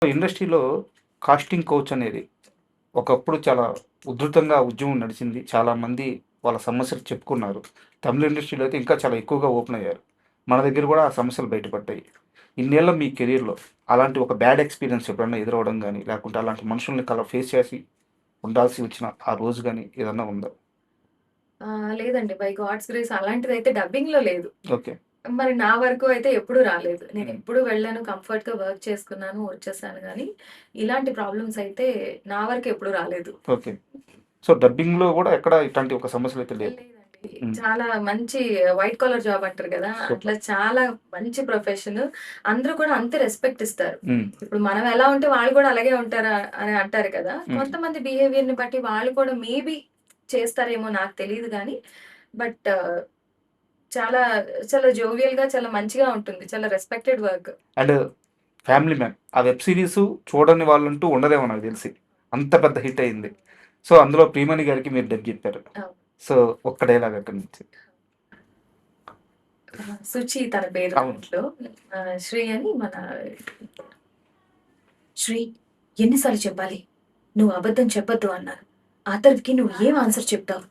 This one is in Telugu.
ఇండస్ట్రీలో కాస్టింగ్ కౌచ్ అనేది ఒకప్పుడు చాలా ఉధృతంగా ఉద్యమం నడిచింది. చాలామంది వాళ్ళ సమస్యలు చెప్పుకున్నారు. తమిళ ఇండస్ట్రీలో అయితే ఇంకా చాలా ఎక్కువగా ఓపెన్ అయ్యారు. మన దగ్గర కూడా ఆ సమస్యలు బయటపడ్డాయి. ఇన్నేళ్ల మీ కెరియర్‌లో అలాంటి ఒక బ్యాడ్ ఎక్స్‌పీరియన్స్ ఎప్పుడన్నా ఎదురవ్వడం గాని, లేకుంటే అలాంటి మనుషుల్ని ఫేస్ చేసి ఉండాల్సి వచ్చిన ఆ రోజు గాని ఏదన్నా ఉందా? లేదండి. బై గాడ్స్ గ్రేస్ అలాంటిదైతే డబ్బింగ్‌లో లేదు. ఓకే. మరి నా వరకు అయితే ఎప్పుడూ రాలేదు. హ్మ్. నేనెప్పుడు వెళ్ళాను, కంఫర్ట్‌గా వర్క్ చేసుకున్నాను, వచ్చేసాను గానీ, ఇలాంటి ప్రాబ్లమ్స్ అయితే నా వరకు ఎప్పుడు రాలేదు. ఓకే. సో, డబ్బింగ్‌లో గూడా ఎక్కడ ఇట్లాంటి ఒక సమస్యలైతే లేవు. లేదండి. హ్మ్. చాలా మంచి వైట్ కాలర్ జాబ్ అంటారు గదా! అట్లా సూపర్. చాలా మంచి ప్రొఫెషన్. అందరూ కూడా అంతే రెస్పెక్ట్ ఇస్తారు. హ్మ్. ఇప్పుడు మనం ఎలా ఉంటే వాళ్ళు కూడా అలాగే ఉంటారా అని అంటారు కదా! హ్మ్. కొంతమంది బిహేవియర్‌ని బట్టి వాళ్ళు కూడా మేబీ చేస్తారేమో నాకు తెలీదు గానీ, బట్ చాలా, చాలా జోవియల్‌గా చాలా మంచిగా ఉంటుంది. చాలా respected work. And 'family man' ఆ వెబ్ సీరీస్ చూడని వాళ్ళంటూ ఉండరేమో నాకు తెలిసి. అంత పెద్ద హిట్ అయింది. సో, అందులో ప్రియమణి గారికి మీరు డబ్ చెప్పారు. అవును. సో, ఒక్క డైలాగ్ అక్కడి నుంచి. సుచి తన పేరు అవును. దాంట్లో. శ్రీ అని మన శ్రీ ఎన్ని సార్లు చెప్పాలి? నువ్వు అబద్ధం చెప్పొద్దు అన్నారు. ఆతర్‌కి నువ్వు ఏం ఆన్సర్ చెప్తావు?